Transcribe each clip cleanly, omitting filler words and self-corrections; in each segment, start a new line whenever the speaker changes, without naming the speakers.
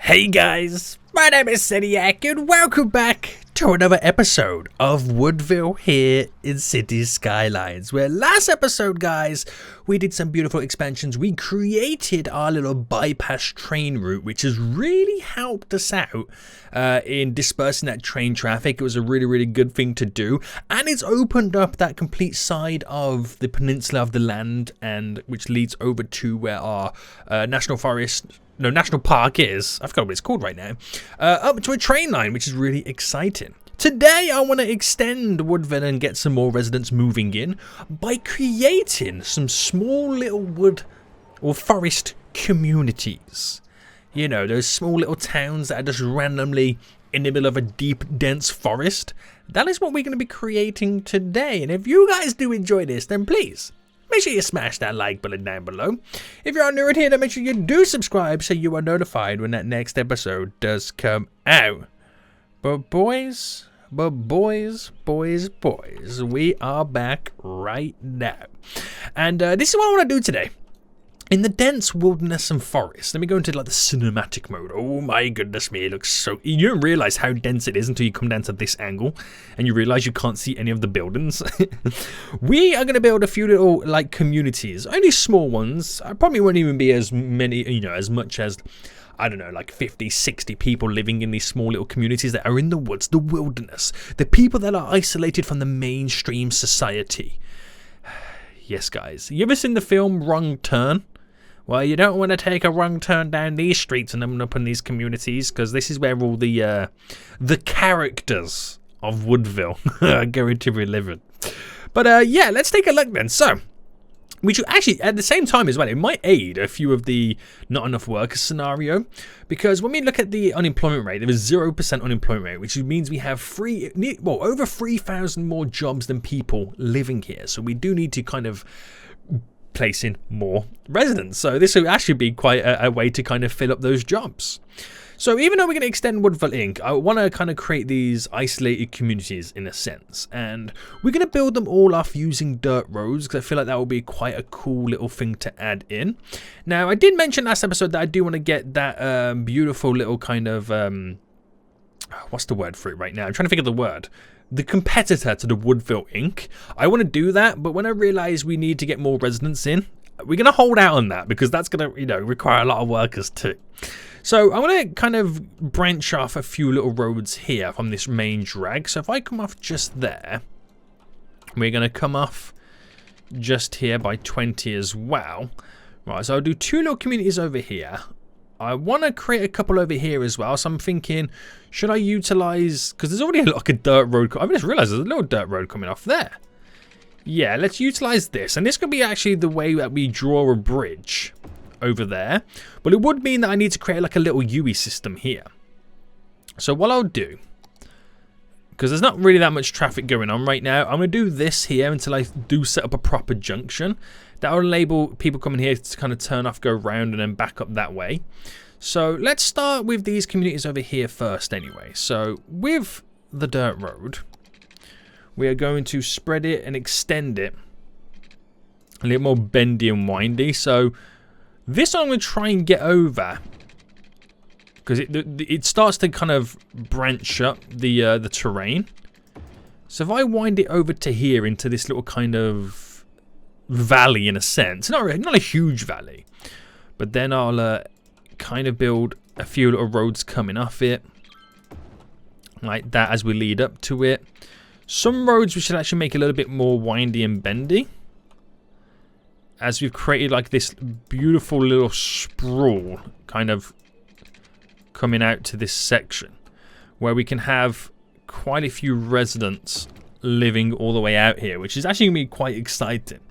Hey guys, my name is Seniac and welcome back to another episode of Woodville here in City Skylines, where last episode, guys, we did some beautiful expansions. We created our little bypass train route, which has really helped us out in dispersing that train traffic. It was a really good thing to do, and it's opened up that complete side of the peninsula of the land, and which leads over to where our national park is. I forgot what it's called right now. Up to a train line, which is really exciting. Today, I want to extend Woodville and get some more residents moving in by creating some small little wood or forest communities. You know, those small little towns that are just randomly in the middle of a deep, dense forest. That is what we're going to be creating today. And if you guys do enjoy this, then please make sure you smash that like button down below. If you're new here, then make sure you do subscribe so you are notified when that next episode does come out. But boys, we are back right now. And this is what I want to do today. In the dense wilderness and forest, let me go into like the cinematic mode. Oh my goodness me, it looks so... You don't realize how dense it is until you come down to this angle and you realize you can't see any of the buildings. We are going to build a few little like communities, only small ones. I probably won't even be as many, you know, as much as, I don't know, like 50, 60 people living in these small little communities that are in the woods, the wilderness, the people that are isolated from the mainstream society. Yes, guys. You ever seen the film Wrong Turn? Well, you don't want to take a wrong turn down these streets and end up in these communities, because this is where all the characters of Woodville are going to be living. But yeah, let's take a look then. So, we should actually, at the same time as well, it might aid a few of the not enough workers scenario, because when we look at the unemployment rate, there is 0% unemployment rate, which means we have over 3,000 more jobs than people living here. So we do need to kind of place in more residents. So this will actually be quite a way to kind of fill up those jobs. So even though we're going to extend Woodville Inc., I want to kind of create these isolated communities in a sense. And we're going to build them all off using dirt roads, because I feel like that will be quite a cool little thing to add in. Now, I did mention last episode that I do want to get that beautiful little kind of... what's the word for it right now? I'm trying to think of the word. The competitor to the Woodville Inc. I want to do that, but when I realize we need to get more residents in, we're going to hold out on that, because that's going to, you know, require a lot of workers too. So I want to kind of branch off a few little roads here from this main drag. So if I come off just there, we're going to come off just here by 20 as well. Right, so I'll do two little communities over here. I want to create a couple over here as well, so I'm thinking, should I utilize, because there's already like a dirt road, I just realized there's a little dirt road coming off there. Yeah, let's utilize this, and this could be actually the way that we draw a bridge over there, but it would mean that I need to create like a little UE system here. So what I'll do, because there's not really that much traffic going on right now, I'm going to do this here until I do set up a proper junction. That will enable people coming here to kind of turn off, go round, and then back up that way. So let's start with these communities over here first anyway. So with the dirt road, we are going to spread it and extend it a little more bendy and windy. So this I'm going to try and get over, because it starts to kind of branch up the terrain. So if I wind it over to here into this little kind of valley in a sense, not a huge valley, but then I'll kind of build a few little roads coming off it like that as we lead up to it. Some roads we should actually make a little bit more windy and bendy, as we've created like this beautiful little sprawl kind of coming out to this section where we can have quite a few residents living all the way out here, which is actually going to be quite exciting.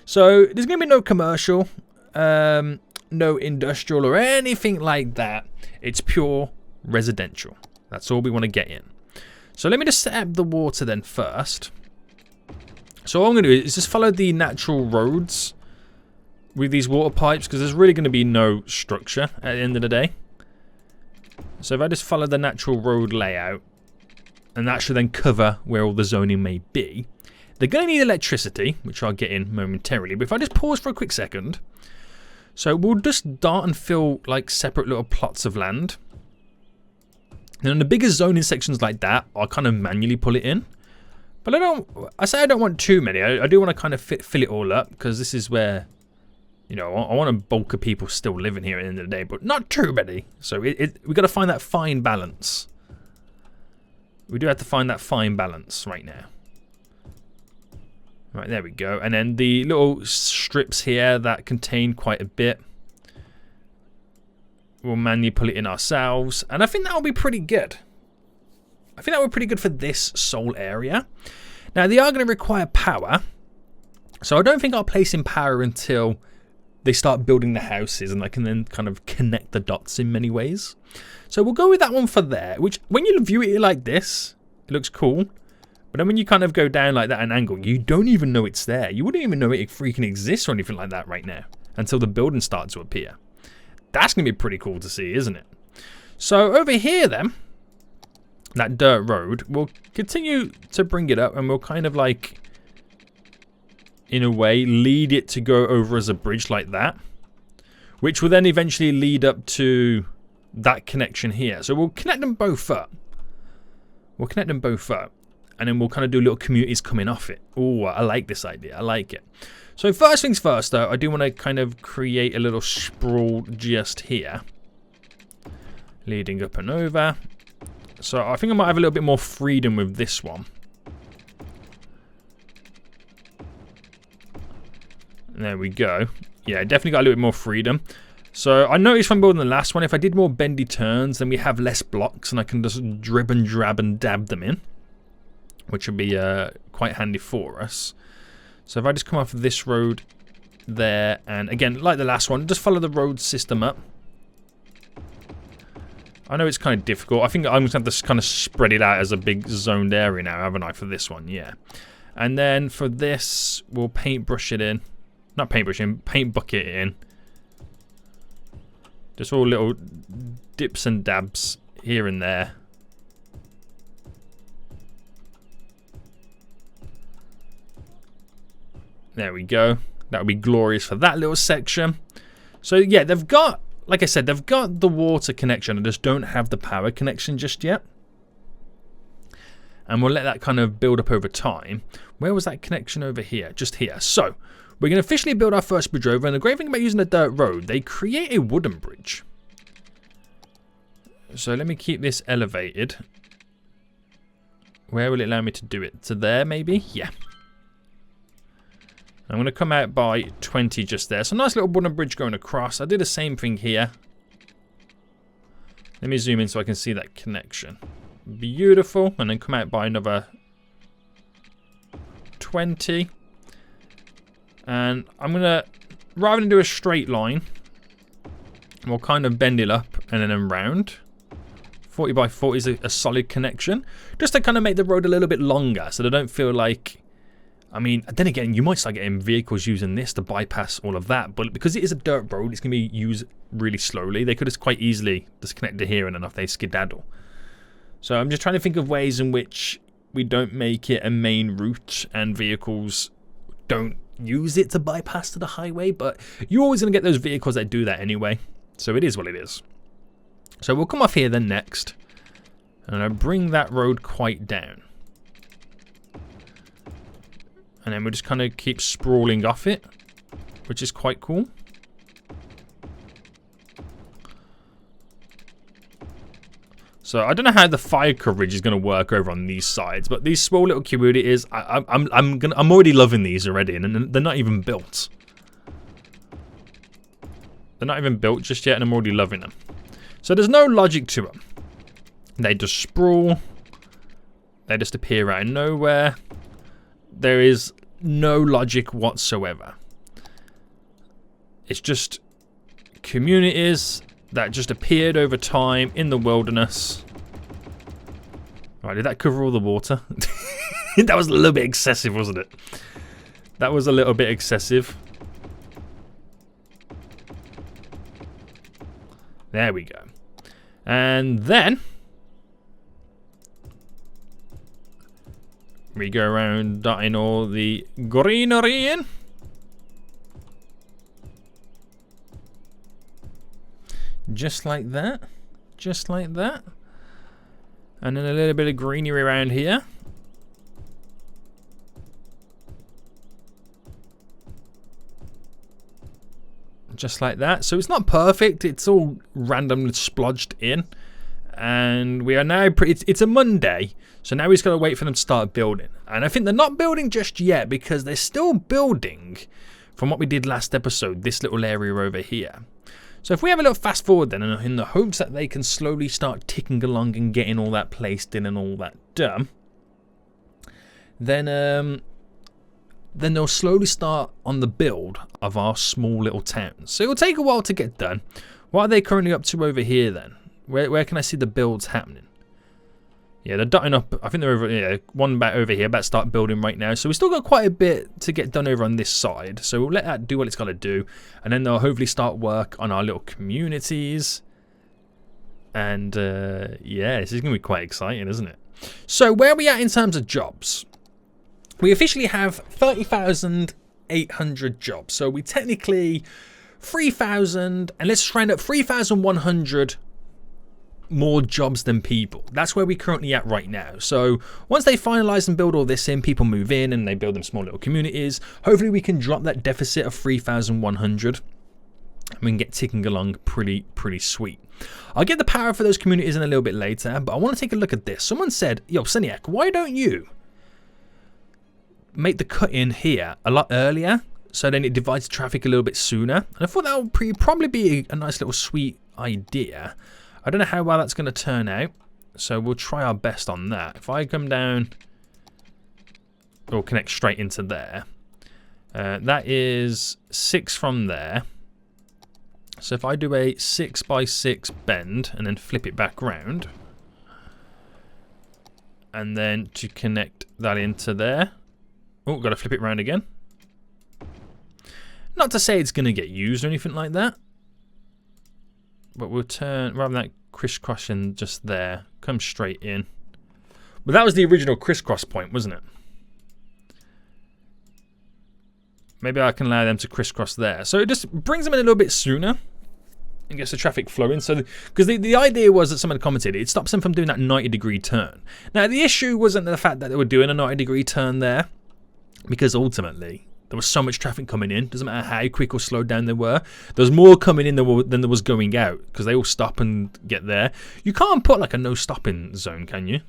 So there's going to be no commercial, no industrial or anything like that. It's pure residential. That's all we want to get in. So let me just set up the water then first. So all I'm going to do is just follow the natural roads with these water pipes, because there's really going to be no structure at the end of the day. So if I just follow the natural road layout, and that should then cover where all the zoning may be. They're going to need electricity, which I'll get in momentarily. But if I just pause for a quick second. So we'll just start and fill like separate little plots of land. Now in the bigger zoning sections like that, I'll kind of manually pull it in. But I say I don't want too many. I do want to kind of fill it all up, because this is where, you know, I want a bulk of people still living here at the end of the day, but not too many. So we've got to find that fine balance. We do have to find that fine balance right now. Right, there we go. And then the little strips here that contain quite a bit, we'll manually pull it in ourselves. And I think that'll be pretty good. I think that would be pretty good for this sole area. Now, they are going to require power. So I don't think I'll place in power until they start building the houses, and I can then kind of connect the dots in many ways. So we'll go with that one for there, which when you view it like this, it looks cool. But then when you kind of go down like that at an angle, you don't even know it's there. You wouldn't even know it freaking exists or anything like that right now until the building starts to appear. That's going to be pretty cool to see, isn't it? So over here then, that dirt road, we'll continue to bring it up, and we'll kind of like, in a way, lead it to go over as a bridge like that, which will then eventually lead up to that connection here. So we'll connect them both up. We'll connect them both up, and then we'll kind of do little communities coming off it. Oh, I like this idea. I like it. So first things first, though, I do want to kind of create a little sprawl just here, leading up and over. So I think I might have a little bit more freedom with this one. There we go. Yeah, definitely got a little bit more freedom. So I noticed when building the last one, if I did more bendy turns, then we have less blocks, and I can just drib and drab and dab them in, which would be quite handy for us. So if I just come off of this road there, and again, like the last one, just follow the road system up. I know it's kind of difficult. I think I'm going to have to kind of spread it out as a big zoned area now, haven't I, for this one? Yeah. And then for this, we'll paintbrush it in. Not paintbrush in, paint bucket it in. Just all little dips and dabs here and there. There we go. That would be glorious for that little section. So yeah, they've got, like I said, they've got the water connection. I just don't have the power connection just yet. And we'll let that kind of build up over time. Where was that connection over here? Just here. So we're going to officially build our first bridge over. And the great thing about using a dirt road, they create a wooden bridge. So let me keep this elevated. Where will it allow me to do it? To there, maybe? Yeah. I'm going to come out by 20 just there. So nice little wooden bridge going across. I did the same thing here. Let me zoom in so I can see that connection. Beautiful. And then come out by another 20. And I'm going to, rather than do a straight line, we'll kind of bend it up and then around. 40 by 40 is a solid connection. Just to kind of make the road a little bit longer so they don't feel like, I mean, then again, you might start getting vehicles using this to bypass all of that. But because it is a dirt road, it's going to be used really slowly. They could just quite easily disconnect it here and enough they skedaddle. So I'm just trying to think of ways in which we don't make it a main route and vehicles don't use it to bypass to the highway. But you're always going to get those vehicles that do that anyway. So it is what it is. So we'll come off here then next. And I'll bring that road quite down. And then we'll just kind of keep sprawling off it, which is quite cool. So I don't know how the fire coverage is going to work over on these sides, but these small little communities, I'm already loving these already, and they're not even built. They're not even built just yet, and I'm already loving them. So there's no logic to them. They just sprawl. They just appear out of nowhere. There is no logic whatsoever. It's just communities that just appeared over time in the wilderness. Right, did that cover all the water? That was a little bit excessive, wasn't it? That was a little bit excessive. There we go. And then we go around dotting all the greenery in. Just like that. Just like that. And then a little bit of greenery around here. Just like that. So it's not perfect. It's all randomly splodged in. And we are now... It's a Monday. So now we've got to wait for them to start building. And I think they're not building just yet because they're still building from what we did last episode. This little area over here. So if we have a little fast forward then, in the hopes that they can slowly start ticking along and getting all that placed in and all that done, then they'll slowly start on the build of our small little towns. So it'll take a while to get done. What are they currently up to over here then? Where can I see the builds happening? Yeah, they're dotting up. I think they're over. Yeah, one back over here. About to start building right now. So we've still got quite a bit to get done over on this side. So we'll let that do what it's got to do, and then they'll hopefully start work on our little communities. And yeah, this is going to be quite exciting, isn't it? So where are we at in terms of jobs? We officially have 30,800 jobs. So we technically 3,000, and let's round up 3,100 more jobs than people. That's where we're currently at right now. So once they finalize and build all this in, people move in and they build them small little communities. Hopefully we can drop that deficit of 3,100 and we can get ticking along pretty sweet. I'll get the power for those communities in a little bit later, but I want to take a look at this. Someone said, yo, Seniac, why don't you make the cut in here a lot earlier so then it divides the traffic a little bit sooner? And I thought that would probably be a nice little sweet idea. I don't know how well that's going to turn out, so we'll try our best on that. If I come down, we'll connect straight into there. That is 6 from there. So if I do a 6 by 6 bend and then flip it back round, and then to connect that into there. Oh, got to flip it round again. Not to say it's going to get used or anything like that. But we'll turn, rather than that crisscrossing just there, come straight in. But that was the original crisscross point, wasn't it? Maybe I can allow them to crisscross there. So it just brings them in a little bit sooner and gets the traffic flowing. So, because the idea was that someone commented, it stops them from doing that 90-degree turn. Now, the issue wasn't the fact that they were doing a 90-degree turn there, because ultimately there was so much traffic coming in. Doesn't matter how quick or slowed down they were. There was more coming in than there was going out because they all stop and get there. You can't put like a no stopping zone, can you?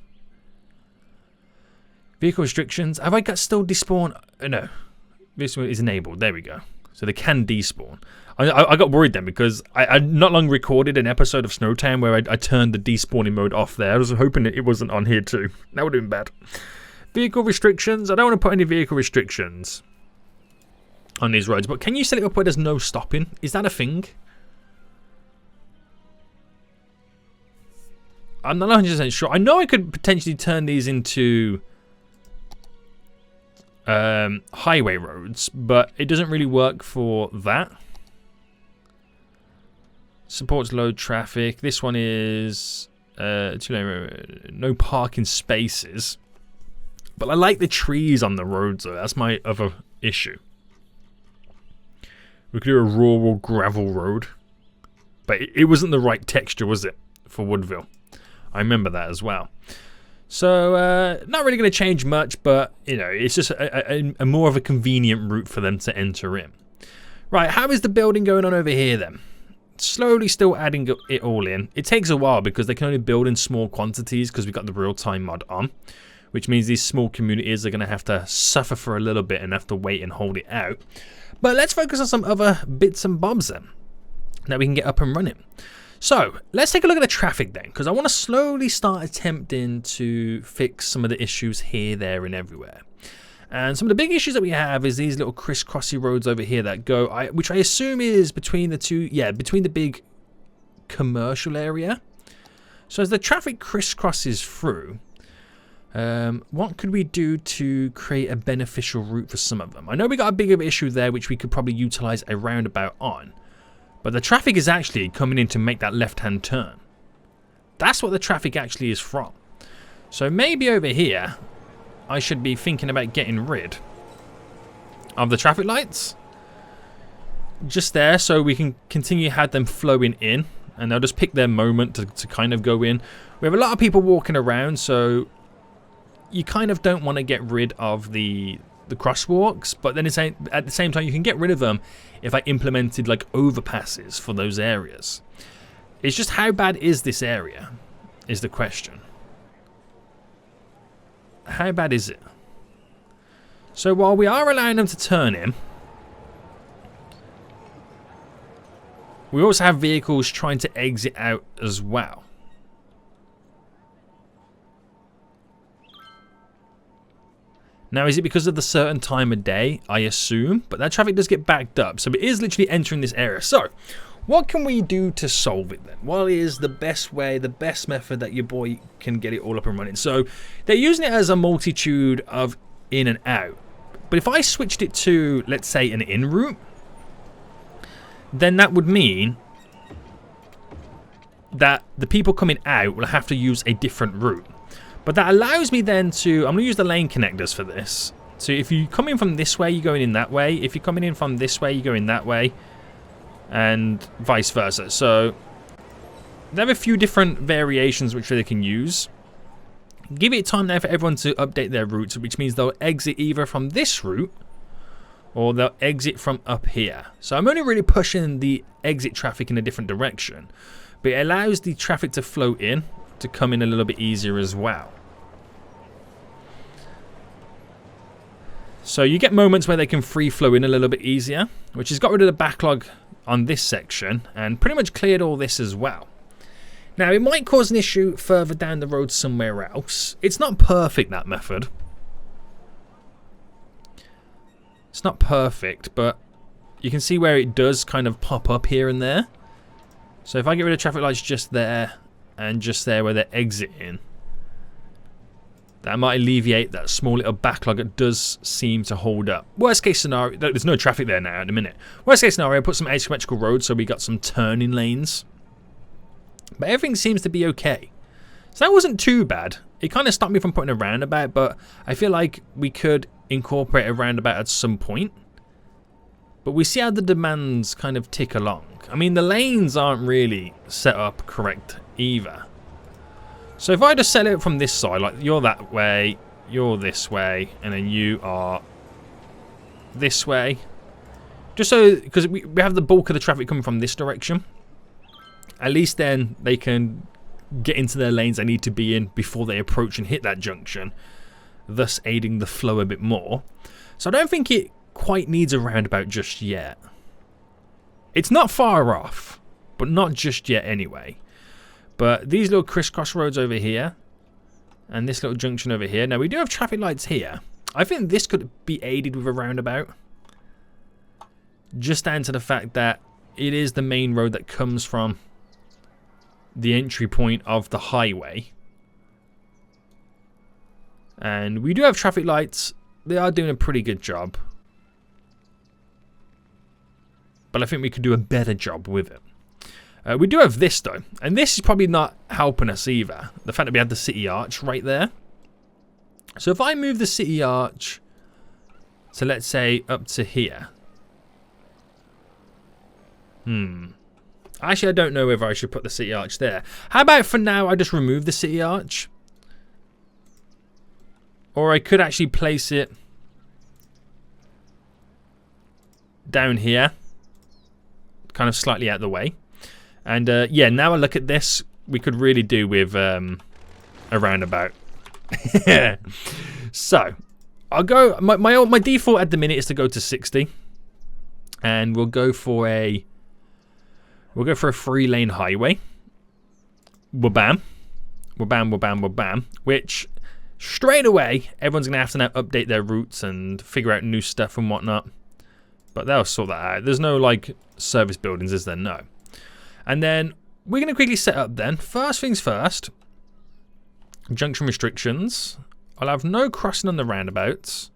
Vehicle restrictions. Have I got still despawn? No. This one is enabled. There we go. So they can despawn. I got worried then because I not long recorded an episode of Snowtown where I turned the despawning mode off there. I was hoping it wasn't on here too. That would have been bad. Vehicle restrictions. I don't want to put any vehicle restrictions on these roads, but can you set it up where there's no stopping? Is that a thing? I'm not 100% sure. I know I could potentially turn these into highway roads, but it doesn't really work for that. Supports load traffic. This one is no parking spaces. But I like the trees on the roads though. That's my other issue. We could do a rural gravel road. But it wasn't the right texture, was it? For Woodville. I remember that as well. So, not really going to change much, but, you know, it's just a more of a convenient route for them to enter in. Right, how is the building going on over here then? Slowly still adding it all in. It takes a while because they can only build in small quantities because we've got the real-time mod on. Which means these small communities are going to have to suffer for a little bit and have to wait and hold it out. But let's focus on some other bits and bobs then. That we can get up and running. So, let's take a look at the traffic then. Because I want to slowly start attempting to fix some of the issues here, there and everywhere. And some of the big issues that we have is these little crisscrossy roads over here that go, which I assume is between the two, between the big commercial area. So as the traffic crisscrosses through, what could we do to create a beneficial route for some of them? I know we got a bigger issue there which we could probably utilize a roundabout on. But the traffic is actually coming in to make that left-hand turn. That's what the traffic actually is from. So maybe over here, I should be thinking about getting rid of the traffic lights. Just there, so we can continue to have them flowing in. and they'll just pick their moment to kind of go in. We have a lot of people walking around, so you kind of don't want to get rid of the crosswalks, but then at the same time you can get rid of them if I implemented like overpasses for those areas. It's just how bad is this area is the question. How bad is it? So while we are allowing them to turn in, we also have vehicles trying to exit out as well. Now, is it because of the certain time of day? I assume, but that traffic does get backed up, so it is literally entering this area. So, what can we do to solve it then? What is the best way, the best method that your boy can get it all up and running? So, they're using it as a multitude of in and out. But if I switched it to, let's say, an in route, then that would mean that the people coming out will have to use a different route. But that allows me then to, I'm going to use the lane connectors for this. So if you come in from this way, you're going in that way. If you're coming in from this way, you're going that way. And vice versa. So they have a few different variations which they can use. Give it time now for everyone to update their routes, which means they'll exit either from this route or they'll exit from up here. So I'm only really pushing the exit traffic in a different direction. But it allows the traffic to flow in, to come in a little bit easier as well. So you get moments where they can free flow in a little bit easier, which has got rid of the backlog on this section and pretty much cleared all this as well. Now it might cause an issue further down the road somewhere else. It's not perfect, that method. It's not perfect, but you can see where it does kind of pop up here and there. So if I get rid of traffic lights just there and just there where they're exiting, that might alleviate that small little backlog that does seem to hold up. Worst case scenario, there's no traffic there now at the minute. Worst case scenario, put some asymmetrical roads so we got some turning lanes. But everything seems to be okay. So that wasn't too bad. It kind of stopped me from putting a roundabout, but I feel like we could incorporate a roundabout at some point. But we see how the demands kind of tick along. I mean, the lanes aren't really set up correct either. So if I just set it from this side, like you're that way, you're this way, and then you are this way. Just so, because we have the bulk of the traffic coming from this direction. At least then they can get into their lanes they need to be in before they approach and hit that junction. Thus aiding the flow a bit more. So I don't think it quite needs a roundabout just yet. It's not far off, but not just yet anyway. But these little crisscross roads over here and this little junction over here. Now we do have traffic lights here. I think this could be aided with a roundabout. Just down to the fact that it is the main road that comes from the entry point of the highway. And we do have traffic lights. They are doing a pretty good job. But I think we could do a better job with it. We do have this though, and this is probably not helping us either. The fact that we have the city arch right there. So if I move the city arch to, let's say, up to here. Actually, I don't know whether I should put the city arch there. How about for now I just remove the city arch? Or I could actually place it down here. Kind of slightly out of the way. And yeah, now I look at this, we could really do with a roundabout. So, I'll go, my default at the minute is to go to 60. And we'll go for a 3-lane highway. Wabam. Wabam, wabam, wabam. Which, straight away, everyone's going to have to now update their routes and figure out new stuff and whatnot. But they'll sort that out. There's no, like, service buildings, is there? No. And then we're going to quickly set up then. First things first. Junction restrictions. I'll have no crossing on the roundabouts.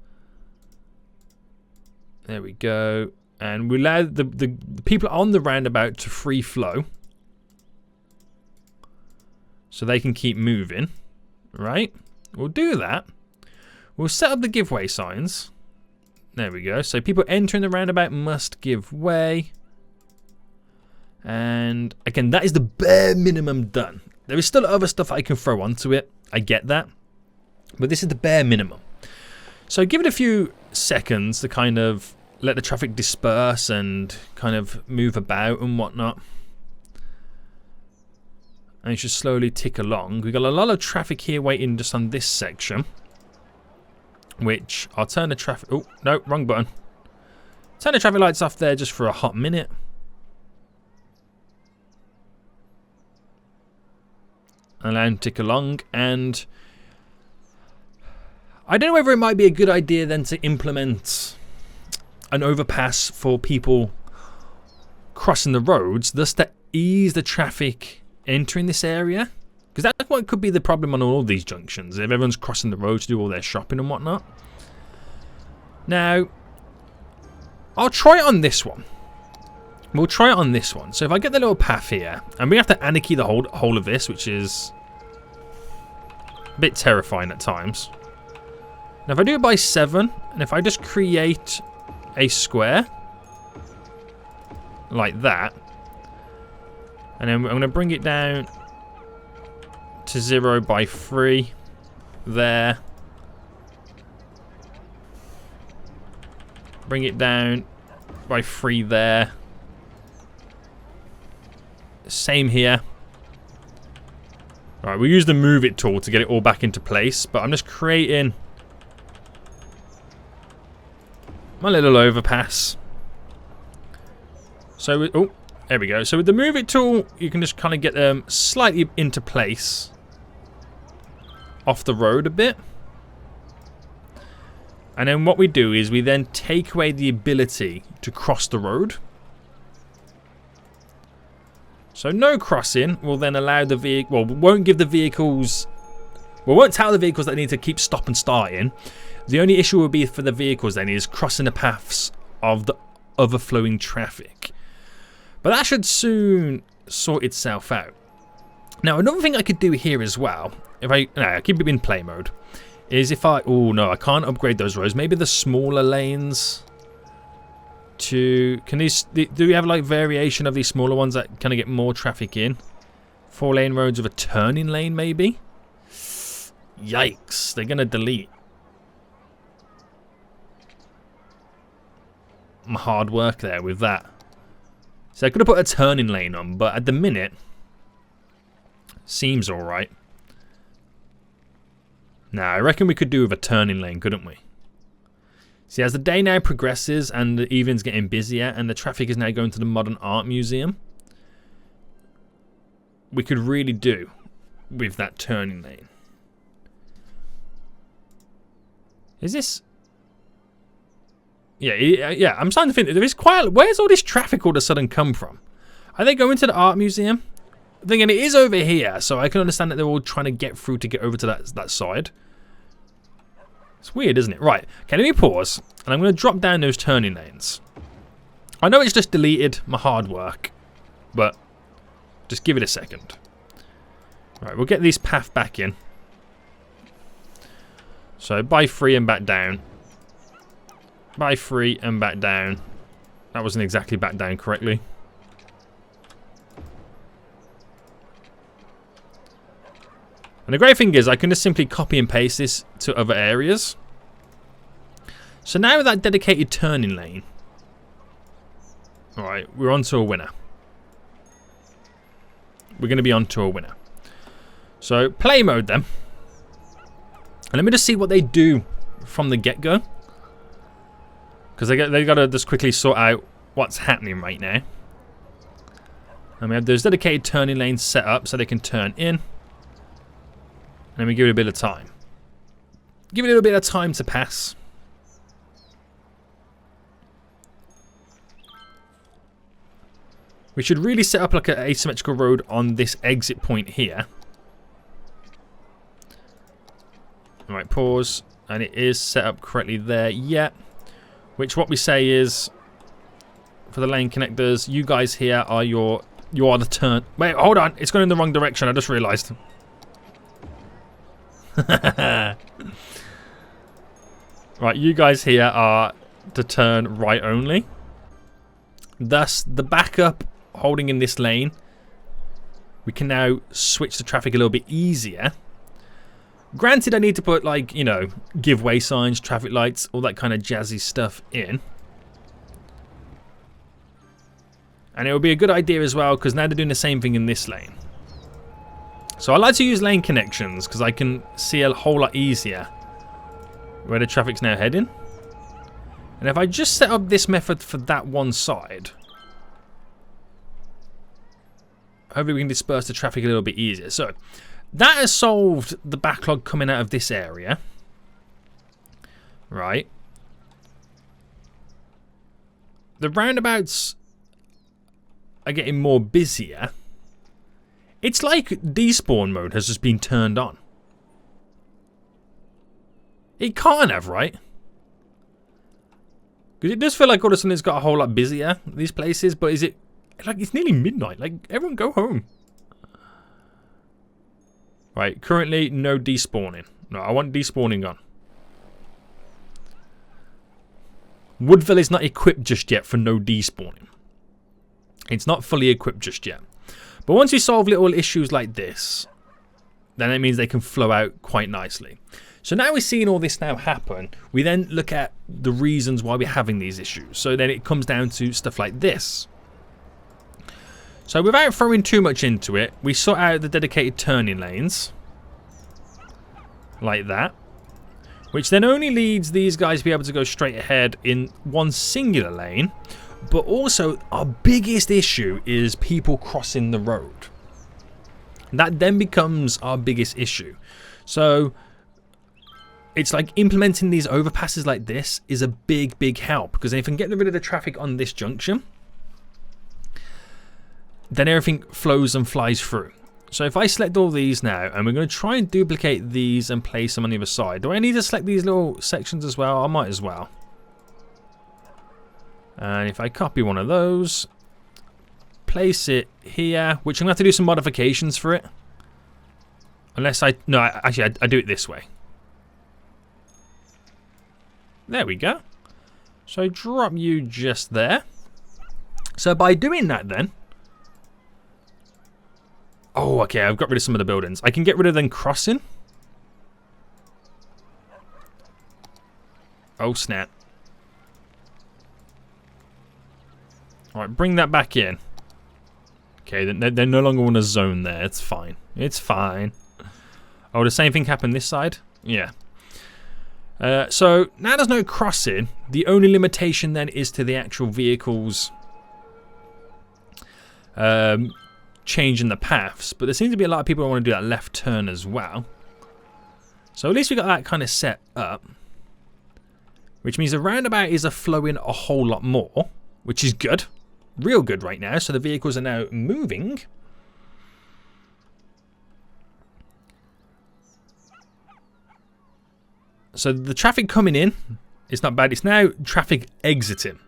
There we go. And we allow the people on the roundabout to free flow. So they can keep moving. Right? We'll do that. We'll set up the giveaway signs. There we go. So people entering the roundabout must give way. And again, that is the bare minimum done. There is still other stuff I can throw onto it. I get that. But this is the bare minimum. So give it a few seconds to kind of let the traffic disperse and kind of move about and whatnot. And it should slowly tick along. We've got a lot of traffic here waiting just on this section. Which I'll turn the traffic... Oh, no, wrong button. Turn the traffic lights off there just for a hot minute. And let them tick along. And I don't know whether it might be a good idea then to implement an overpass for people crossing the roads, thus to ease the traffic entering this area. Because that's what could be the problem on all these junctions, if everyone's crossing the road to do all their shopping and whatnot. Now, I'll try it on this one. We'll try it on this one. So if I get the little path here, and we have to anarchy the whole of this, which is a bit terrifying at times. Now if I do it by 7, and if I just create a square like that, and then I'm going to bring it down to 0 by 3 there. Bring it down by 3 there. Same here. Alright, we'll use the move it tool to get it all back into place, but I'm just creating my little overpass. So, oh, there we go. So with the move it tool, you can just kind of get them slightly into place off the road a bit. And then what we do is we then take away the ability to cross the road. So no crossing will then allow the vehicle, well, won't give the vehicles, well, won't tell the vehicles that they need to keep stop and starting. The only issue will be for the vehicles then is crossing the paths of the overflowing traffic. But that should soon sort itself out. Now, another thing I could do here as well, if I keep it in play mode, is if I... Oh, no, I can't upgrade those roads. Maybe the smaller lanes to... Can these... Do we have, like, variation of these smaller ones that kind of get more traffic in? 4-lane roads with a turning lane, maybe? Yikes. They're going to delete my hard work there with that. So I could have put a turning lane on, but at the minute, seems alright. Now, I reckon we could do with a turning lane, couldn't we? See, as the day now progresses and the evening's getting busier and the traffic is now going to the Modern Art Museum, we could really do with that turning lane. Is this... Yeah, I'm starting to think that there is quite... Where's all this traffic all of a sudden come from? Are they going to the art museum? I'm thinking it is over here, so I can understand that they're all trying to get through to get over to that side. It's weird, isn't it? Right, okay, let me pause, and I'm going to drop down those turning lanes. I know it's just deleted my hard work, but just give it a second. Right, we'll get this path back in. So, by 3 and back down. By 3 and back down. That wasn't exactly back down correctly. And the great thing is I can just simply copy and paste this to other areas. So now with that dedicated turning lane. Alright, we're on to a winner. We're going to be on to a winner. So play mode then. And let me just see what they do from the get-go. Because they got to just quickly sort out what's happening right now. And we have those dedicated turning lanes set up so they can turn in. And then we give it a bit of time. Give it a little bit of time to pass. We should really set up like an asymmetrical road on this exit point here. Alright, pause. And it is set up correctly there. Yeah. Which what we say is, for the lane connectors, you guys here are you are the turn. Wait, hold on. It's going in the wrong direction. I just realised. Right, you guys here are to turn right only. Thus, the backup holding in this lane, we can now switch the traffic a little bit easier. Granted, I need to put, like, you know, give way signs, traffic lights, all that kind of jazzy stuff in. And it will be a good idea as well, because now they're doing the same thing in this lane. So I like to use lane connections, because I can see a whole lot easier where the traffic's now heading. And if I just set up this method for that one side, hopefully we can disperse the traffic a little bit easier. So that has solved the backlog coming out of this area. Right. The roundabouts are getting more busier. It's like despawn mode has just been turned on. It can't have, right? Because it does feel like all of a sudden it's got a whole lot busier, these places, but is it... Like, it's nearly midnight. Like, everyone go home. Right, currently no despawning. No, I want despawning on. Woodville is not equipped just yet for no despawning. It's not fully equipped just yet. But once we solve little issues like this, then it means they can flow out quite nicely. So now we're seeing all this now happen, we then look at the reasons why we're having these issues. So then it comes down to stuff like this. So without throwing too much into it, we sort out the dedicated turning lanes. Like that. Which then only leads these guys to be able to go straight ahead in one singular lane. But also, our biggest issue is people crossing the road. That then becomes our biggest issue. So it's like implementing these overpasses like this is a big, big help. Because if I can get rid of the traffic on this junction, then everything flows and flies through. So if I select all these now, and we're going to try and duplicate these and place them on the other side. Do I need to select these little sections as well? I might as well. And if I copy one of those, place it here, which I'm going to have to do some modifications for it. Unless I... No, actually, I do it this way. There we go. So drop you just there. So by doing that then... Oh, okay, I've got rid of some of the buildings. I can get rid of them crossing. Oh, snap. Alright, bring that back in. Okay, they're no longer on a zone there. It's fine. It's fine. Oh, the same thing happened this side? Yeah. So, now there's no crossing. The only limitation then is to the actual vehicles changing the paths. But there seems to be a lot of people who want to do that left turn as well. So at least we got that kind of set up. Which means the roundabout is flowing a whole lot more. Which is good. Real good right now. So the vehicles are now moving. So the traffic coming in is not bad. It's now traffic exiting.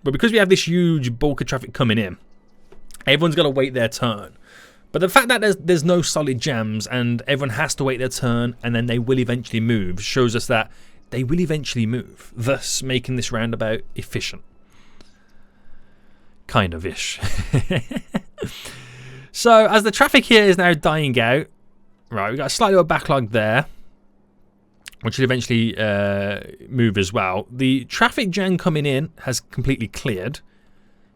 But because we have this huge bulk of traffic coming in, everyone's got to wait their turn. But the fact that there's no solid jams and everyone has to wait their turn and then they will eventually move shows us that they will eventually move, thus making this roundabout efficient. Kind of ish. So as the traffic here is now dying out, right, we've got a slight little backlog there, which will eventually move as well. The traffic jam coming in has completely cleared.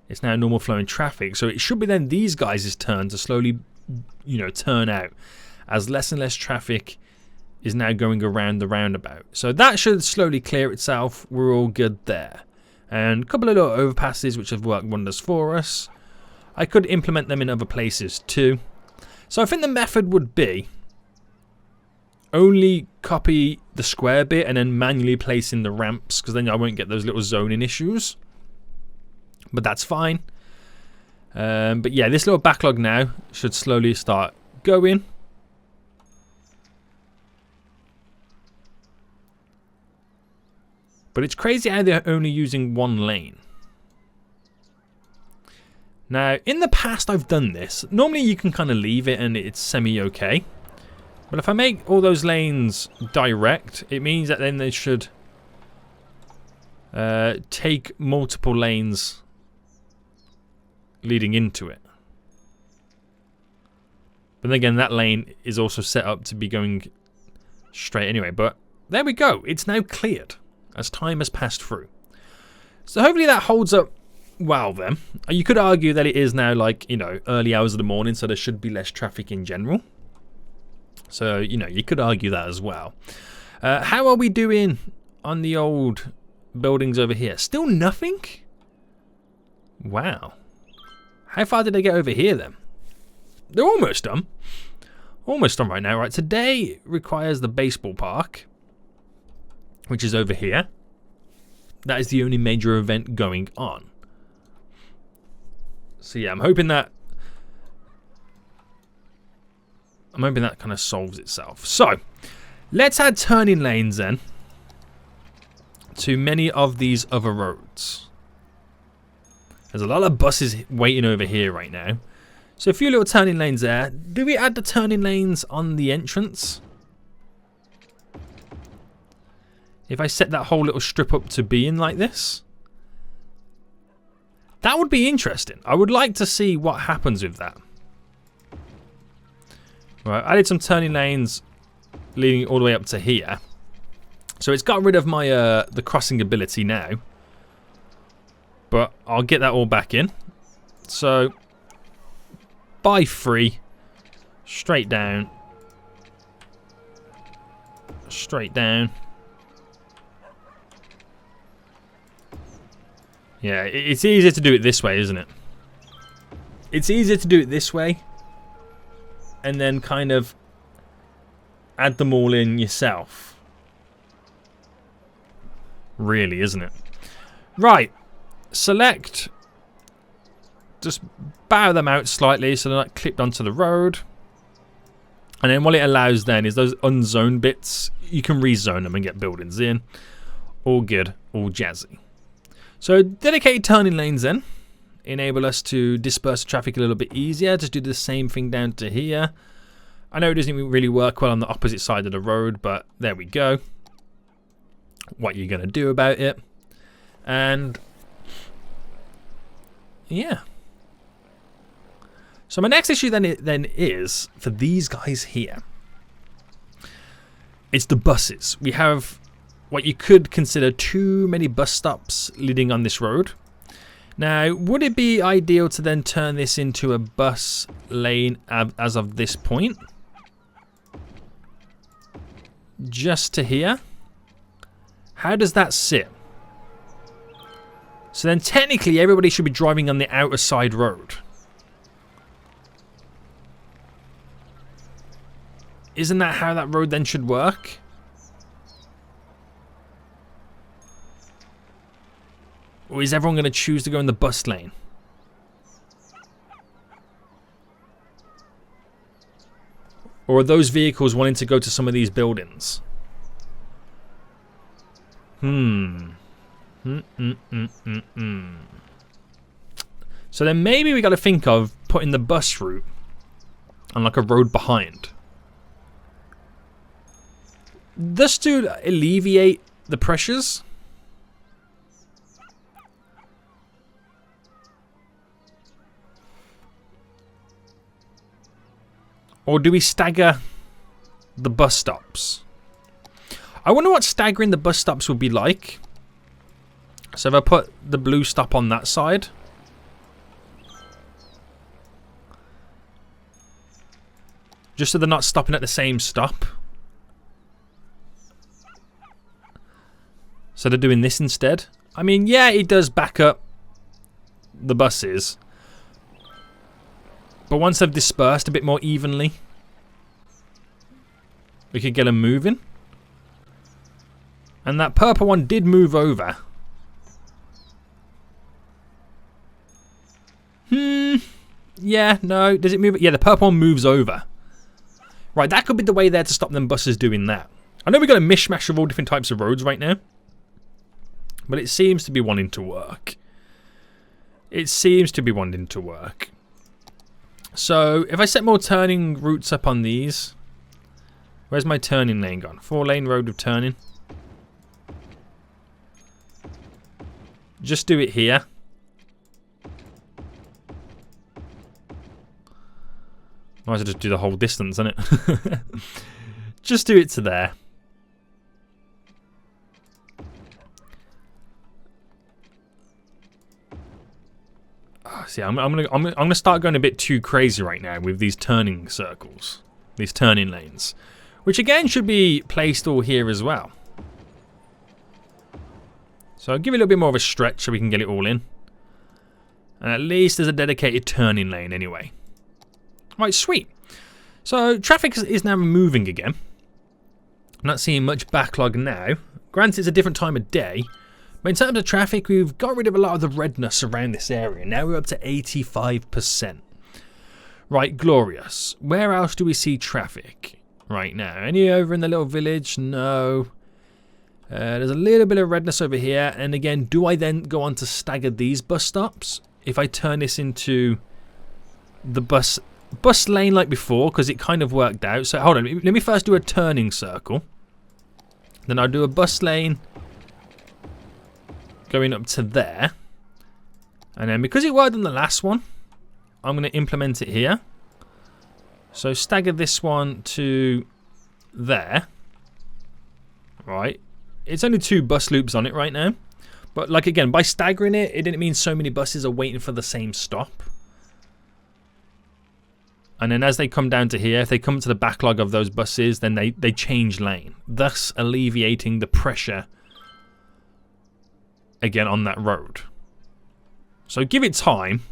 It's now normal flowing traffic, so it should be then these guys' turn to slowly, you know, turn out as less and less traffic is now going around the roundabout. So that should slowly clear itself. We're all good there. And a couple of little overpasses which have worked wonders for us. I could implement them in other places too. So I think the method would be only copy the square bit and then manually place in the ramps, because then I won't get those little zoning issues. But that's fine. But yeah, this little backlog now should slowly start going. But it's crazy how they're only using one lane. Now, in the past I've done this. Normally you can kind of leave it and it's semi-okay. But if I make all those lanes direct, it means that then they should take multiple lanes leading into it. But then again, that lane is also set up to be going straight anyway. But there we go. It's now cleared as time has passed through. So hopefully that holds up well then. You could argue that it is now like, you know, early hours of the morning, so there should be less traffic in general. So, you know, you could argue that as well. How are we doing on the old buildings over here? Still nothing? Wow. How far did they get over here then? They're almost done. Almost done right now. Right, today requires the baseball park, which is over here. That is the only major event going on. So yeah, I'm hoping that kind of solves itself. So, let's add turning lanes then to many of these other roads. There's a lot of buses waiting over here right now. So a few little turning lanes there. Do we add the turning lanes on the entrance? If I set that whole little strip up to being like this? That would be interesting. I would like to see what happens with that. Right, I added some turning lanes leading all the way up to here. So it's got rid of my the crossing ability now. But I'll get that all back in. So by 3, straight down, straight down. Yeah, it's easier to do it this way, isn't it? It's easier to do it this way and then kind of add them all in yourself. Really, isn't it? Right. Select. Just bow them out slightly so they're not clipped onto the road. And then what it allows then is those unzoned bits, you can rezone them and get buildings in. All good, all jazzy. So dedicated turning lanes then enable us to disperse traffic a little bit easier. Just do the same thing down to here. I know it doesn't really work well on the opposite side of the road, but there we go. What are you going to do about it? And yeah. So my next issue then is for these guys here. It's the buses. We have what you could consider too many bus stops leading on this road. Now, would it be ideal to then turn this into a bus lane as of this point? Just to here? How does that sit? So then technically everybody should be driving on the outer side road. Isn't that how that road then should work? Or is everyone going to choose to go in the bus lane? Or are those vehicles wanting to go to some of these buildings? So then maybe we got to think of putting the bus route on like a road behind. Just to alleviate the pressures. Or do we stagger the bus stops? I wonder what staggering the bus stops would be like. So if I put the blue stop on that side. Just so they're not stopping at the same stop. So they're doing this instead. I mean, yeah, it does back up the buses. But once they've dispersed a bit more evenly, we could get them moving. And that purple one did move over. Yeah, no. Does it move? Yeah, the purple one moves over. Right, that could be the way there to stop them buses doing that. I know we've got a mishmash of all different types of roads right now. But it seems to be wanting to work. It seems to be wanting to work. So, if I set more turning routes up on these. Where's my turning lane gone? 4-lane road of turning. Just do it here. Might as well just do the whole distance, isn't it? Just do it to there. See, I'm gonna start going a bit too crazy right now with these turning circles, these turning lanes, which again should be placed all here as well. So I'll give it a little bit more of a stretch so we can get it all in, and at least there's a dedicated turning lane anyway. Right, sweet. So traffic is now moving again. I'm not seeing much backlog now. Granted, it's a different time of day. But in terms of traffic, we've got rid of a lot of the redness around this area. Now we're up to 85%. Right, glorious. Where else do we see traffic right now? Any over in the little village? No. There's a little bit of redness over here. And again, do I then go on to stagger these bus stops? If I turn this into the bus lane like before, because it kind of worked out. So hold on, let me first do a turning circle. Then I'll do a bus lane going up to there, and then because it worked on the last one, I'm going to implement it here. So stagger this one to there. Right, it's only 2 bus loops on it right now, but like again, by staggering it, it didn't mean so many buses are waiting for the same stop. And then as they come down to here, if they come to the backlog of those buses, then they change lane, thus alleviating the pressure again on that road. So give it time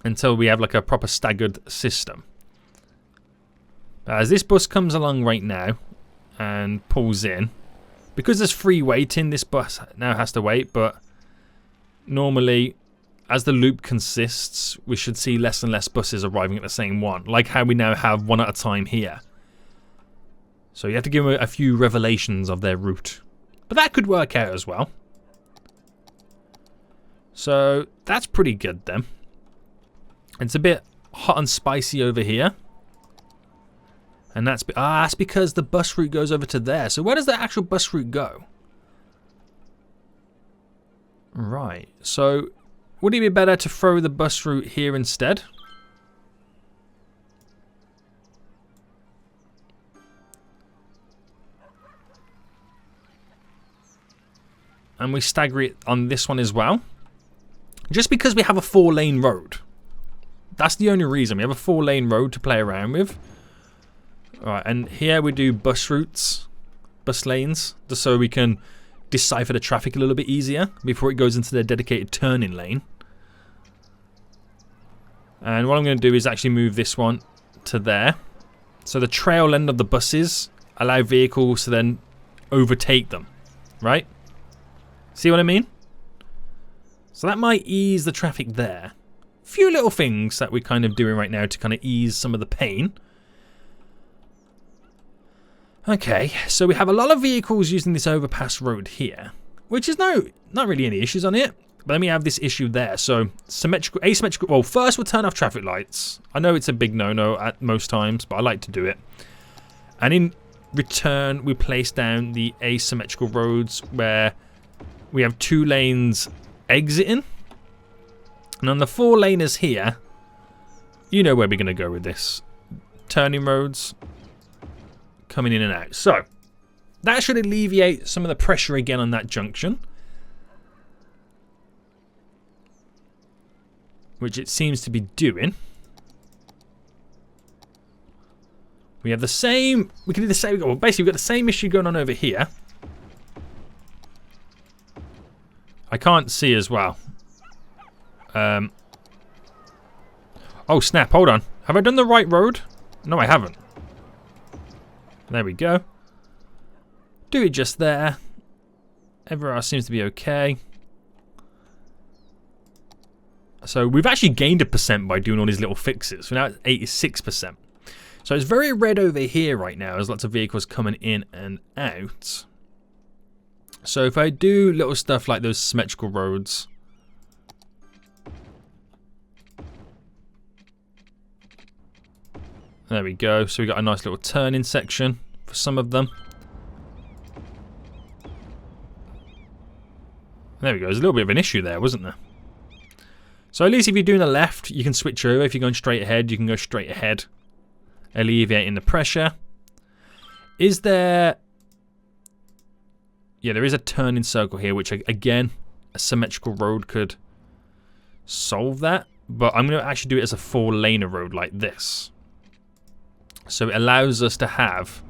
until we have like a proper staggered system. As this bus comes along right now and pulls in, because there's free waiting, this bus now has to wait, but normally as the loop consists, we should see less and less buses arriving at the same one, like how we now have one at a time here. So you have to give them a few revelations of their route, but that could work out as well. So that's pretty good then. It's a bit hot and spicy over here. And that's because the bus route goes over to there. So where does the actual bus route go? Right. So would it be better to throw the bus route here instead? And we stagger it on this one as well. Just because we have a 4-lane road. That's the only reason. We have a 4-lane road to play around with. Alright, and here we do bus routes, bus lanes, just so we can decipher the traffic a little bit easier before it goes into the dedicated turning lane. And what I'm going to do is actually move this one to there. So the trail end of the buses allow vehicles to then overtake them. Right? See what I mean? So that might ease the traffic there. Few little things that we're kind of doing right now to kind of ease some of the pain. Okay, so we have a lot of vehicles using this overpass road here, which is not really any issues on it. But then we have this issue there. So asymmetrical. Well, first we'll turn off traffic lights. I know it's a big no-no at most times, but I like to do it. And in return, we place down the asymmetrical roads where we have 2 lanes exiting. And on the 4-laners here, you know where we're going to go with this. Turning roads coming in and out. So that should alleviate some of the pressure again on that junction, which it seems to be doing. We have the same, we can do the same, well basically we've got the same issue going on over here. I can't see as well. Oh snap, hold on. Have I done the right road? No, I haven't. There we go. Do it just there. Everywhere else seems to be okay. So we've actually gained 1% by doing all these little fixes. We're now at 86%. So it's very red over here right now. There's lots of vehicles coming in and out. So if I do little stuff like those symmetrical roads, there we go. So we got a nice little turning section for some of them. There we go. There's a little bit of an issue there, wasn't there? So at least if you're doing the left, you can switch over. If you're going straight ahead, you can go straight ahead, alleviating the pressure. Is there... Yeah, there is a turning circle here, which, again, a symmetrical road could solve that. But I'm going to actually do it as a 4-laner road like this. So it allows us to have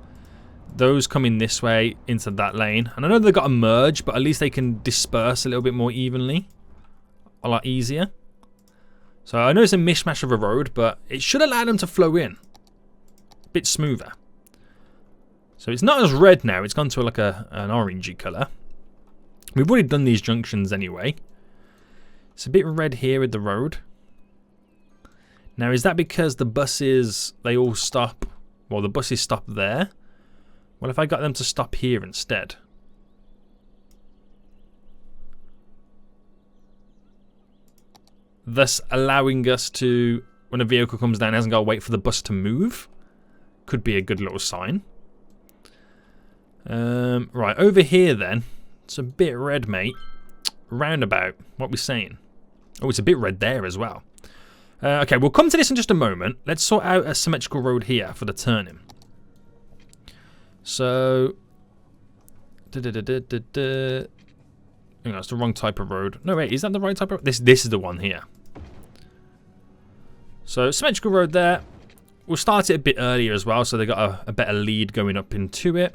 those coming this way into that lane. And I know they've got to merge, but at least they can disperse a little bit more evenly. A lot easier. So I know it's a mishmash of a road, but it should allow them to flow in. A bit smoother. So it's not as red now. It's gone to like an orangey colour. We've already done these junctions anyway. It's a bit red here with the road. Now, is that because the buses, they all stop? Well, the buses stop there. Well, if I got them to stop here instead. Thus allowing us to, when a vehicle comes down, it hasn't got to wait for the bus to move. Could be a good little sign. Right, over here then. It's a bit red, mate. Roundabout. What we saying? Oh, it's a bit red there as well. Okay, we'll come to this in just a moment. Let's sort out a symmetrical road here for the turning. So... Hang on, it's the wrong type of road. No, wait, is that the right type of road? This is the one here. So, symmetrical road there. We'll start it a bit earlier as well, so they got a better lead going up into it.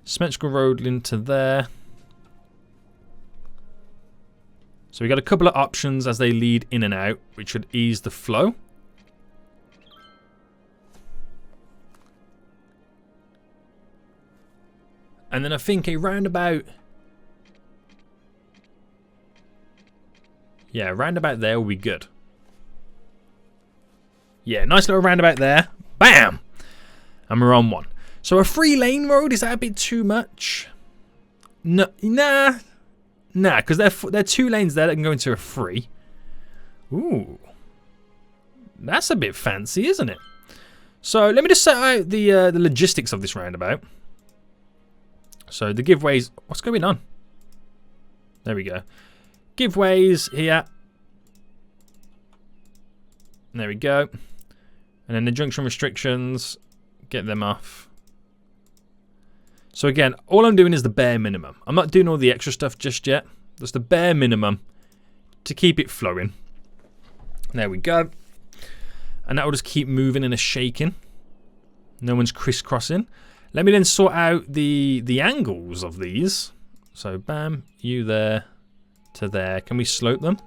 Symmetrical road into there. So we got a couple of options as they lead in and out, which should ease the flow. And then I think a roundabout. Yeah, roundabout there will be good. Yeah, nice little roundabout there. Bam! And we're on one. So a 3-lane road, is that a bit too much? No, nah, because they're 2 lanes there that can go into a 3. Ooh, that's a bit fancy, isn't it? So let me just set out the logistics of this roundabout. So the giveaways, what's going on? There we go. Giveaways here. There we go. And then the junction restrictions, get them off. So again, all I'm doing is the bare minimum. I'm not doing all the extra stuff just yet. Just the bare minimum to keep it flowing. There we go. And that will just keep moving and a shaking. No one's crisscrossing. Let me then sort out the angles of these. So bam, you there to there. Can we slope them?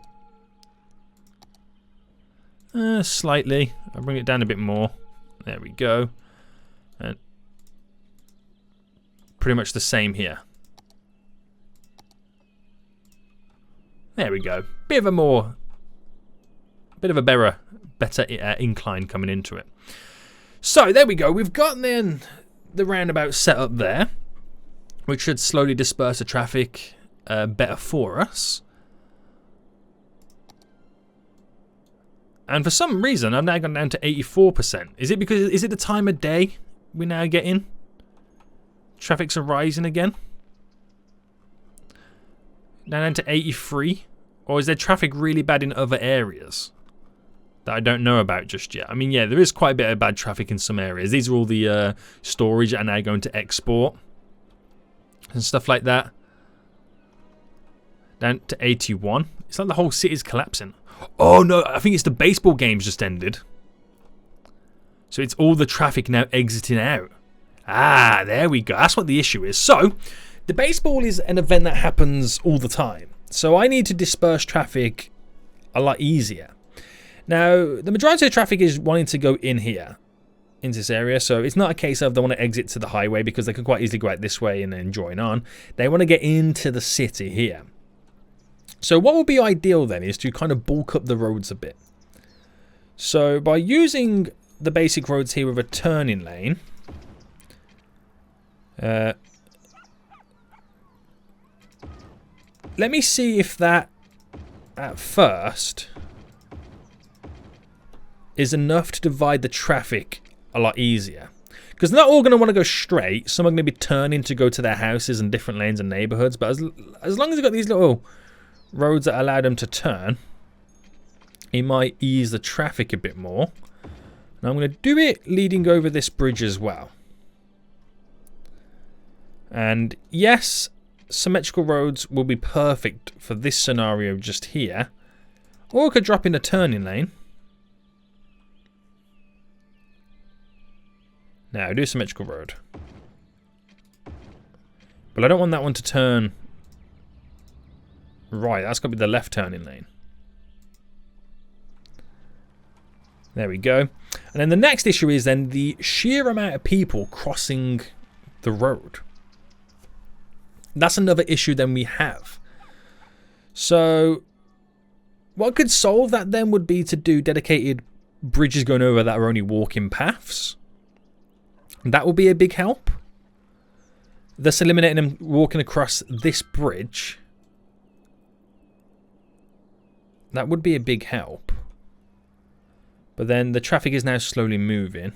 Slightly. I'll bring it down a bit more. There we go. And pretty much the same here. There we go. Bit of a better incline coming into it. So there we go. We've got then the roundabout set up there, which should slowly disperse the traffic better for us. And for some reason, I've now gone down to 84%. Is it because, is it the time of day we're now getting? Traffic's rising again. Now down to 83. Or is there traffic really bad in other areas that I don't know about just yet? I mean, yeah, there is quite a bit of bad traffic in some areas. These are all the storage that are now going to export and stuff like that. Down to 81. It's like the whole city's collapsing. Oh no, I think it's the baseball games just ended. So it's all the traffic now exiting out. Ah, there we go. That's what the issue is. So, the baseball is an event that happens all the time. So I need to disperse traffic a lot easier. Now, the majority of traffic is wanting to go in here, into this area. So it's not a case of they want to exit to the highway because they can quite easily go out this way and then join on. They want to get into the city here. So what would be ideal then is to kind of bulk up the roads a bit. So by using the basic roads here with a turning lane, let me see if that at first is enough to divide the traffic a lot easier. Because they're not all going to want to go straight. Some are going to be turning to go to their houses and different lanes and neighborhoods. But as long as you've got these little roads that allow them to turn, it might ease the traffic a bit more. And I'm going to do it leading over this bridge as well. And yes, symmetrical roads will be perfect for this scenario just here. Or I could drop in a turning lane. Now, do a symmetrical road. But I don't want that one to turn right. That's got to be the left turning lane. There we go. And then the next issue is then the sheer amount of people crossing the road. That's another issue then we have. So what could solve that then would be to do dedicated bridges going over that are only walking paths. That will be a big help. Thus eliminating them walking across this bridge. That would be a big help. But then the traffic is now slowly moving.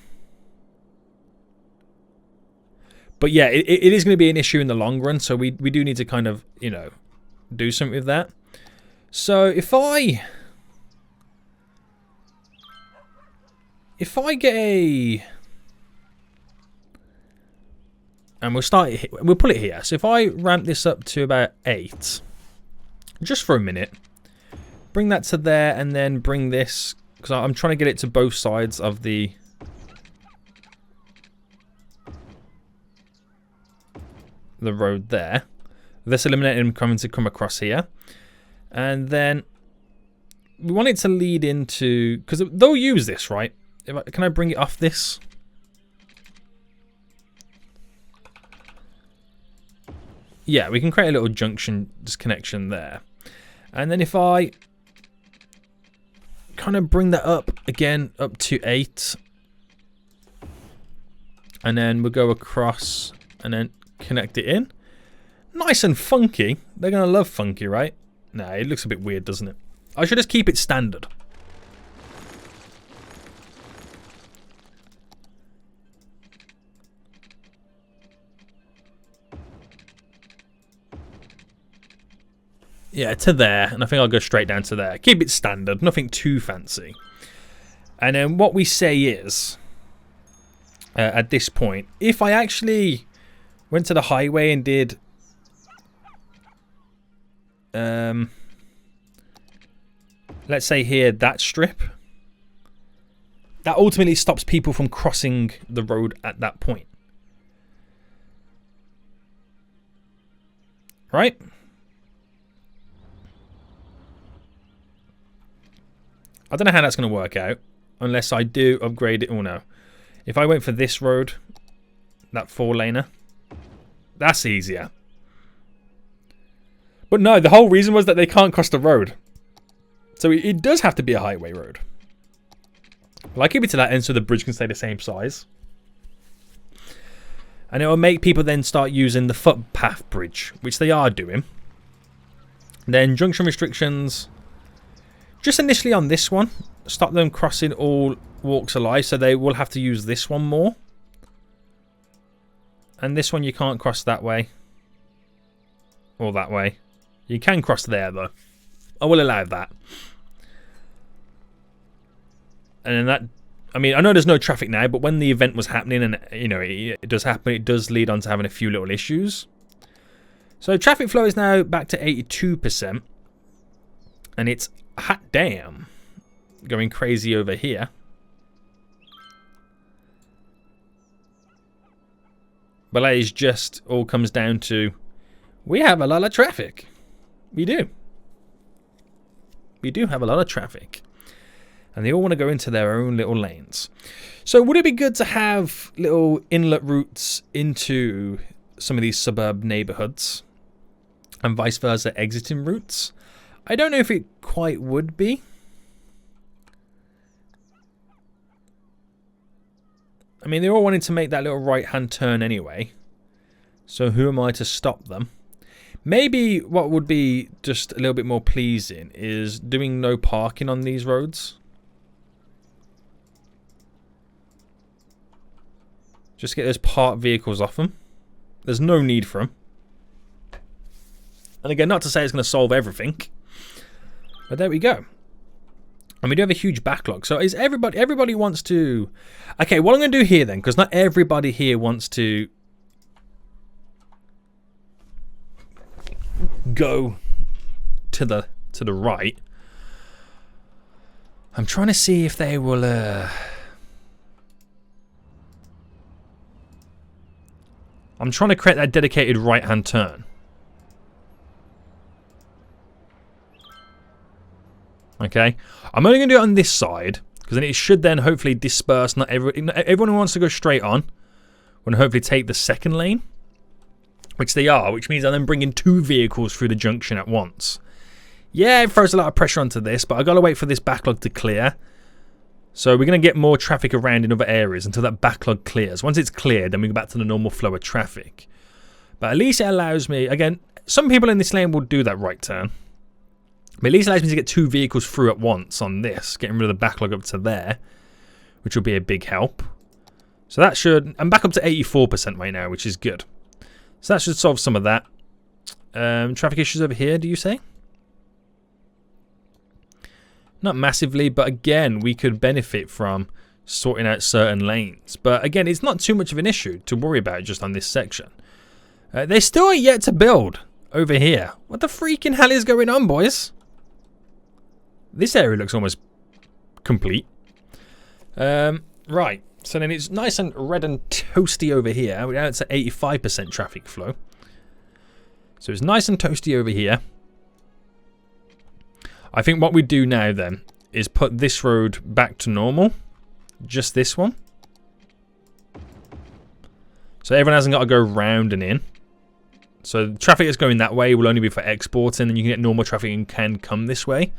But yeah, it is going to be an issue in the long run. So we do need to kind of, you know, do something with that. So if I get a... And we'll pull it here. So if I ramp this up to about 8, just for a minute, bring that to there and then bring this... Because I'm trying to get it to both sides of the road there. This eliminating them come across here. And then we want it to lead into... Because they'll use this, right? Can I bring it off this? Yeah, we can create a little junction connection there. And then if I... kind of bring that up again up to 8 and then we'll go across and then connect it in. Nice and funky. They're gonna love funky, right? Nah, it looks a bit weird, doesn't it? I should just keep it standard. Yeah, to there, and I think I'll go straight down to there. Keep it standard, nothing too fancy. And then what we say is, at this point, if I actually went to the highway and did... let's say here, that strip. That ultimately stops people from crossing the road at that point. Right? I don't know how that's going to work out unless I do upgrade it. Oh no. If I went for this road, that 4-laner, that's easier. But no, the whole reason was that they can't cross the road. So it does have to be a highway road. Well, I keep it to that end so the bridge can stay the same size. And it will make people then start using the footpath bridge, which they are doing. Then junction restrictions... Just initially on this one, stop them crossing all walks of life, so they will have to use this one more. And this one you can't cross that way. Or that way. You can cross there though. I will allow that. And then that, I mean, I know there's no traffic now, but when the event was happening and, you know, it does happen, it does lead on to having a few little issues. So traffic flow is now back to 82%. And it's hot damn going crazy over here. But that is just all comes down to we have a lot of traffic. We do. We do have a lot of traffic. And they all want to go into their own little lanes. So would it be good to have little inlet routes into some of these suburb neighborhoods and vice versa exiting routes? I don't know if it quite would be. I mean, they're all wanting to make that little right-hand turn anyway. So who am I to stop them? Maybe what would be just a little bit more pleasing is doing no parking on these roads. Just get those parked vehicles off them. There's no need for them. And again, not to say it's going to solve everything. But there we go. And we do have a huge backlog. So is everybody wants to... Okay, what I'm going to do here then, because not everybody here wants to go to the right. I'm trying to see if they will... I'm trying to create that dedicated right-hand turn. Okay, I'm only going to do it on this side because then it should then hopefully disperse. Not everyone who wants to go straight on will hopefully take the second lane, which they are, which means I'm then bringing 2 vehicles through the junction at once. Yeah, it throws a lot of pressure onto this, but I've got to wait for this backlog to clear. So we're going to get more traffic around in other areas until that backlog clears. Once it's cleared, then we go back to the normal flow of traffic. But at least it allows me, again, some people in this lane will do that right turn. But at least it allows me to get 2 vehicles through at once on this, getting rid of the backlog up to there, which will be a big help. So that should... I'm back up to 84% right now, which is good. So that should solve some of that. Traffic issues over here, do you say? Not massively, but again, we could benefit from sorting out certain lanes. But again, it's not too much of an issue to worry about just on this section. They still are yet to build over here. What the freaking hell is going on, boys? This area looks almost complete. Right, so then it's nice and red and toasty over here. We're down to 85% traffic flow. So it's nice and toasty over here. I think what we do now then is put this road back to normal. Just this one. So everyone hasn't got to go round and in. So the traffic that's going that way will only be for exporting, and you can get normal traffic and can come this way.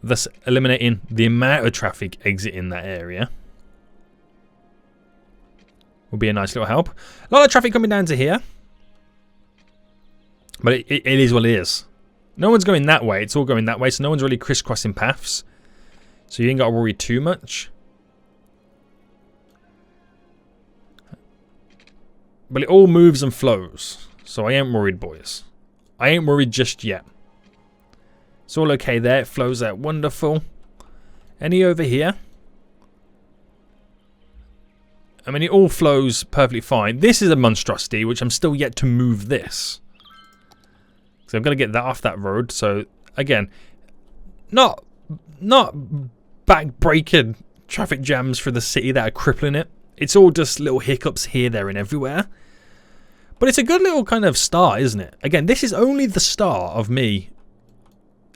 Thus eliminating the amount of traffic exiting that area. Will be a nice little help. A lot of traffic coming down to here. But it is what it is. No one's going that way. It's all going that way. So no one's really crisscrossing paths. So you ain't got to worry too much. But it all moves and flows. So I ain't worried, boys. I ain't worried just yet. It's all okay there. It flows out wonderful. Any over here? I mean, it all flows perfectly fine. This is a monstrosity, which I'm still yet to move this. So I've got to get that off that road. So again, not back-breaking traffic jams for the city that are crippling it. It's all just little hiccups here, there, and everywhere. But it's a good little kind of start, isn't it? Again, this is only the start of me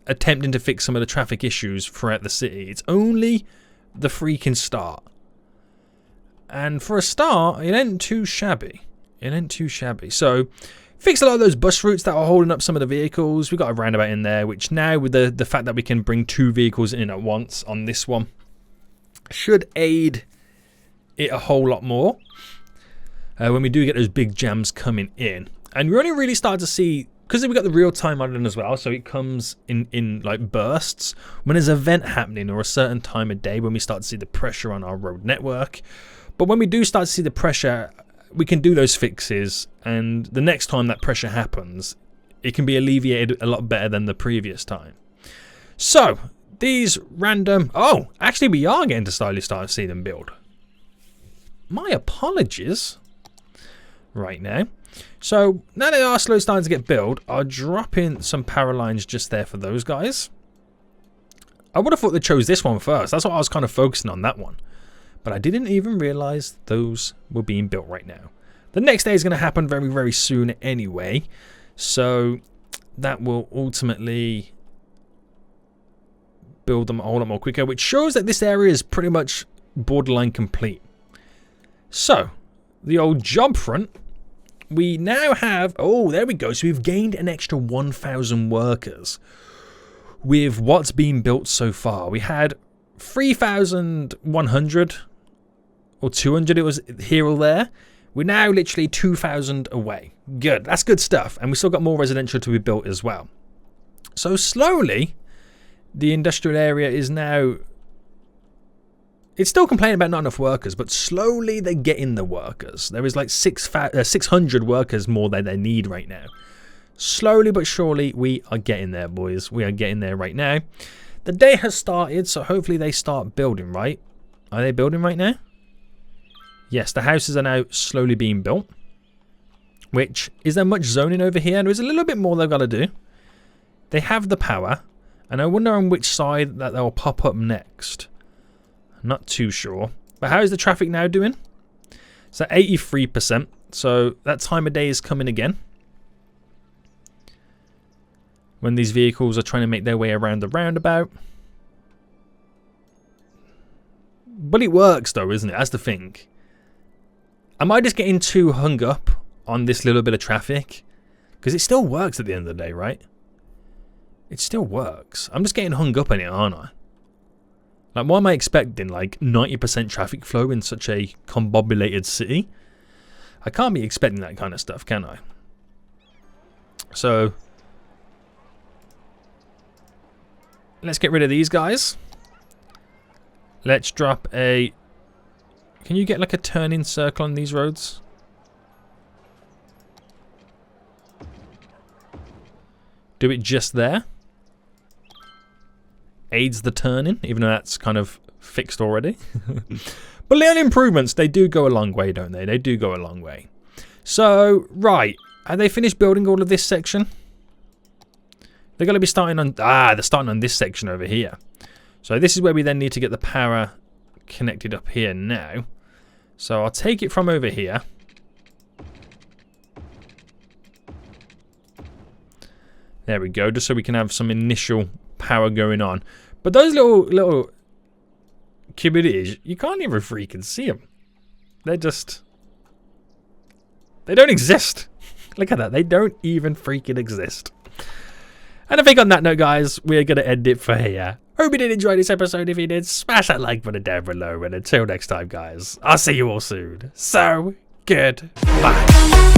attempting to fix some of the traffic issues throughout the city. It's only the freaking start. And for a start, it ain't too shabby. It ain't too shabby. So, fix a lot of those bus routes that are holding up some of the vehicles. We've got a roundabout in there, which now with the fact that we can bring 2 vehicles in at once on this one, should aid it a whole lot more when we do get those big jams coming in. And we're only really starting to see, because we've got the real-time modeling as well, so it comes in like bursts. When there's an event happening or a certain time of day when we start to see the pressure on our road network. But when we do start to see the pressure, we can do those fixes, and the next time that pressure happens, it can be alleviated a lot better than the previous time. So, these random... Oh, actually we are getting to slowly start to see them build. My apologies right now. So, now they are slowly starting to get built, I'll drop in some power lines just there for those guys. I would have thought they chose this one first. That's what I was kind of focusing on, that one. But I didn't even realize those were being built right now. The next day is going to happen very, very soon anyway. So that will ultimately build them a whole lot more quicker, which shows that this area is pretty much borderline complete. So the old job front, we now have... Oh, there we go. So we've gained an extra 1,000 workers with what's been built so far. We had 3,100 or 200, it was here or there. We're now literally 2,000 away. Good, that's good stuff. And we still got more residential to be built as well. So slowly, the industrial area is now... It's still complaining about not enough workers, but slowly they're getting the workers. There is like 600 workers more than they need right now. Slowly but surely, we are getting there, boys. We are getting there right now. The day has started, so hopefully they start building, right? Are they building right now? Yes, the houses are now slowly being built. Which, is there much zoning over here? There is a little bit more they've got to do. They have the power. And I wonder on which side that they'll pop up next. I'm not too sure. But how is the traffic now doing? So 83%. So that time of day is coming again. When these vehicles are trying to make their way around the roundabout. But it works though, isn't it? That's the thing. Am I just getting too hung up on this little bit of traffic? Because it still works at the end of the day, right? It still works. I'm just getting hung up on it, aren't I? Like, what am I expecting? Like 90% traffic flow in such a combobulated city? I can't be expecting that kind of stuff, can I? So, let's get rid of these guys. Let's drop a... Can you get like a turning circle on these roads? Do it just there. Aids the turning, even though that's kind of fixed already. But little improvements, they do go a long way, don't they? They do go a long way. So, right. Have they finished building all of this section? They're going to be starting on... they're starting on this section over here. So this is where we then need to get the power connected up here now. So I'll take it from over here. There we go, just so we can have some initial power going on. But those little communities, you can't even freaking see them. They're just... They don't exist. Look at that, they don't even freaking exist. And I think on that note, guys, we're going to end it for here. Hope you did enjoy this episode. If you did, smash that like button down below. And until next time, guys, I'll see you all soon. So, goodbye.